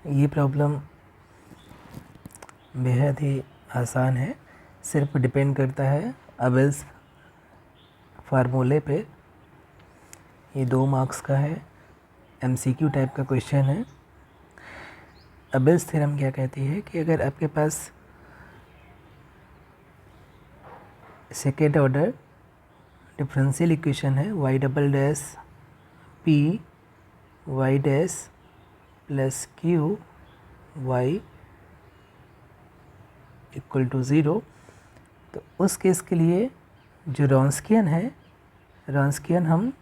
ये प्रॉब्लम बेहद ही आसान है, सिर्फ डिपेंड करता है अबेल्स फार्मूले पे। ये 2 मार्क्स का है, एमसीक्यू टाइप का क्वेश्चन है। अबेल्स थ्योरम क्या कहती है कि अगर आपके पास सेकेंड ऑर्डर डिफरेंशियल इक्वेशन है y double dash p y dash plus q y equal to 0, तो उस केस के लिए जो रॉन्स्कियन है, रॉन्स्कियन हम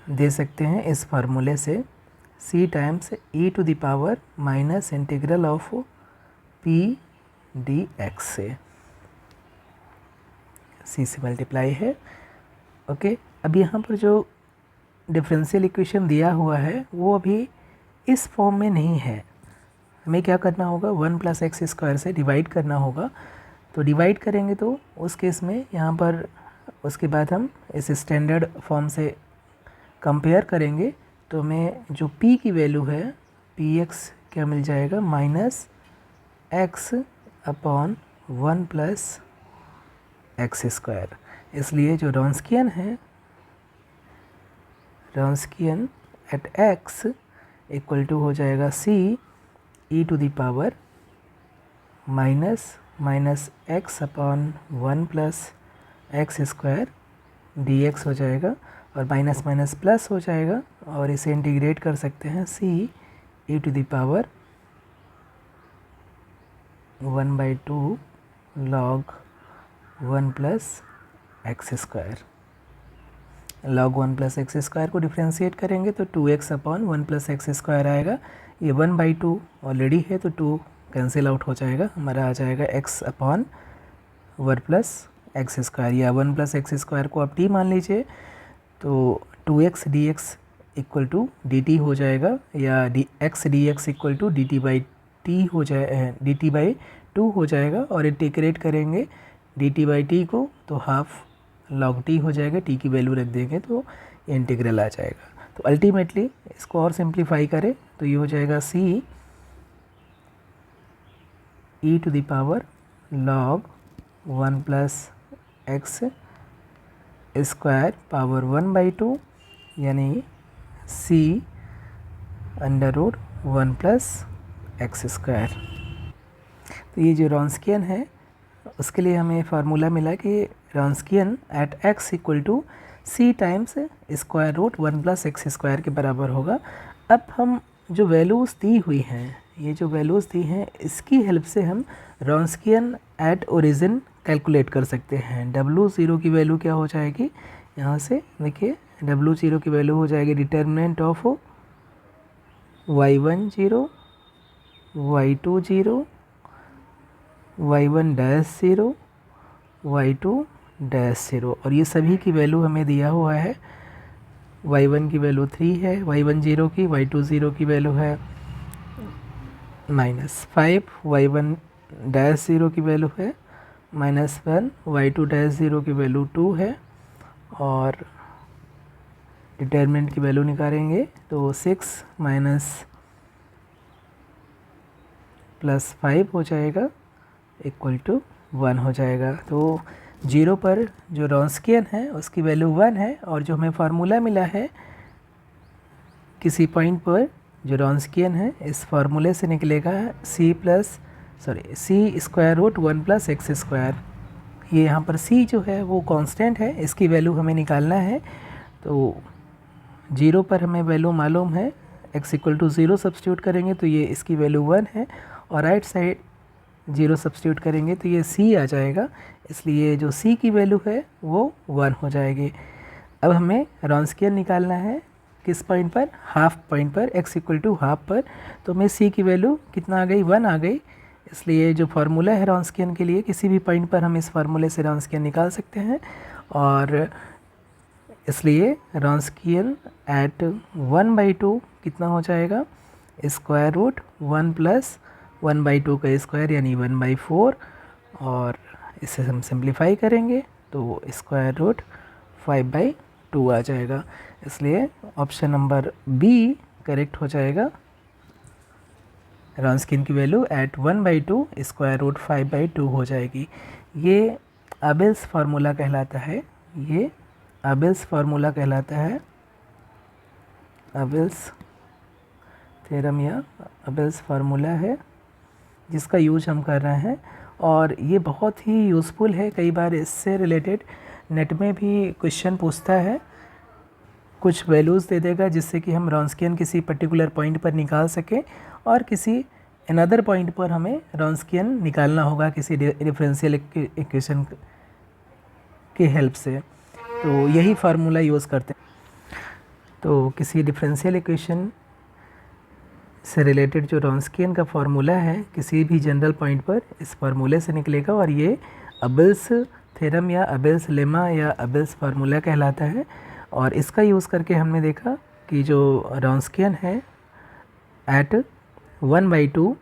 दे सकते हैं इस फार्मूले से c times e to the power minus integral of p dx से, c से मल्टीप्लाई है। ओके, अब यहाँ पर जो डिफरेंशियल इक्वेशन दिया हुआ है वो अभी इस फॉर्म में नहीं है। हमें क्या करना होगा, 1 प्लस एक्स स्क्वायर से डिवाइड करना होगा। तो डिवाइड करेंगे तो उस केस में यहाँ पर उसके बाद हम इस स्टैंडर्ड फॉर्म से कंपेयर करेंगे तो हमें जो p की वैल्यू है पी एक्स क्या मिल जाएगा, minus x upon 1 plus x square. इसलिए जो रॉन्स्कियन है, Wronskian at x equal to हो जाएगा c e to the power minus x upon 1 plus x square dx हो जाएगा, और माइनस माइनस प्लस हो जाएगा और इसे इंटीग्रेट कर सकते हैं c e to the power 1/2 log 1 plus x square. log 1 plus x square को डिफ्रेंशिएट करेंगे तो 2x upon 1 plus x square आएगा। ये 1/2 ऑलरेडी है तो 2 कैंसिल आउट हो जाएगा, हमारा आ जाएगा x upon 1 plus x square, या 1 प्लस एक्स स्क्वायर को आप t मान लीजिए तो 2x dx equal to dt हो जाएगा, या x dx equal to dt/t हो जाए, dt/2 हो जाएगा। और इंटीग्रेट करेंगे dt/t को तो हाफ log t हो जाएगा, t की वैल्यू रख देंगे तो ये इंटीग्रल आ जाएगा। तो अल्टीमेटली इसको और सिंप्लीफाई करें तो ये हो जाएगा c e to the power log 1 plus x square power 1/2, यानी c under root 1 plus x square. तो ये जो रॉन्स्कियन है उसके लिए हमें फार्मूला मिला कि Wronskian at x equal to c times square root 1 plus x square के बराबर होगा। अब हम जो वैल्यूज़ दी हुई हैं, ये जो वैल्यूज़ दी हैं इसकी हेल्प से हम रॉन्स्कियन एट ओरिजिन कैलकुलेट कर सकते हैं। W0 की वैल्यू क्या हो जाएगी, यहाँ से देखिए W0 की वैल्यू हो जाएगी determinant of y1 0, y2 0, y1 dash 0, y2 dash 0, और ये सभी की वैल्यू हमें दिया हुआ है। y1 की वैल्यू 3 है, y1 0 की, y2 0 की वैल्यू है -5, y1 डैश 0 की वैल्यू है -1, y2 डैश 0 की वैल्यू 2 है, और डिटर्मिनेंट की वैल्यू निकालेंगे तो 6 माइनस प्लस 5 हो जाएगा इक्वल टू 1 हो जाएगा। तो 0 पर जो रॉन्स्कियन है उसकी वैल्यू 1 है, और जो हमें फार्मूला मिला है किसी पॉइंट पर जो रॉन्स्कियन है इस फार्मूले से निकलेगा c square root 1 plus x square. ये यहाँ पर c जो है वो कांस्टेंट है, इसकी वैल्यू हमें निकालना है। तो 0 पर हमें वैल्यू मालूम है, x इक्वल टू 0 सब्स्टिट्यूट करेंगे तो ये इसकी वैल्यू 1 है, और राइट साइड 0 सब्स्टिट्यूट करेंगे तो ये c आ जाएगा, इसलिए जो c की वैल्यू है वो 1 हो जाएगी। अब हमें रॉन्स्कियन निकालना है किस पॉइंट पर, हाफ पॉइंट पर, x इक्वल टू हाफ पर। तो हमें c की वैल्यू कितना आ गई, 1 आ गई, इसलिए जो फार्मूला है रॉन्स्कियन के लिए किसी भी पॉइंट पर हम इस फार्मूले से रॉन्स्कियन निकाल सकते हैं, और इसलिए रॉन्स्कियन एट 1/2 कितना हो जाएगा, स्क्वायर रूट 1 प्लस 1/2 का स्क्वायर यानी 1/4, और इसे हम सिंप्लीफाई करेंगे तो स्क्वायर रूट 5/2 आ जाएगा। इसलिए ऑप्शन नंबर बी करेक्ट हो जाएगा रॉन्सकियन की वैल्यू एट 1/2 स्क्वायर रूट 5/2 हो जाएगी। ये अबेल्स फार्मूला कहलाता है, ये अबेल्स फार्मूला कहलाता है, अबेल्स थ्योरम या अबेल्स फार्मूला है जिसका यूज हम कर रहे हैं। और ये बहुत ही यूज़फुल है, कई बार इससे रिलेटेड नेट में भी क्वेश्चन पूछता है, कुछ वैल्यूज़ दे देगा जिससे कि हम रॉन्सकियन किसी पर्टिकुलर पॉइंट पर निकाल सकें और किसी अनदर पॉइंट पर हमें रॉन्सकियन निकालना होगा किसी डिफरेंशियल इक्वेशन की हेल्प से। तो यही फार्मूला यूज़ करते हैं। तो किसी डिफरेंशियल इक्वेशन से रिलेटेड जो रॉन्सकियन का फार्मूला है किसी भी जनरल पॉइंट पर इस फार्मूले से निकलेगा और ये अबेल्स थ्योरम या अबेल्स लेमा या अबेल्स फार्मूला कहलाता है। और इसका यूज़ करके हमने देखा कि जो रॉन्सकियन है एट 1/2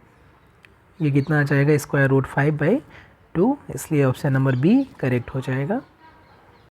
ये कितना आ जाएगा, स्क्वायर रूट 5/2, इसलिए ऑप्शन नंबर बी करेक्ट हो जाएगा।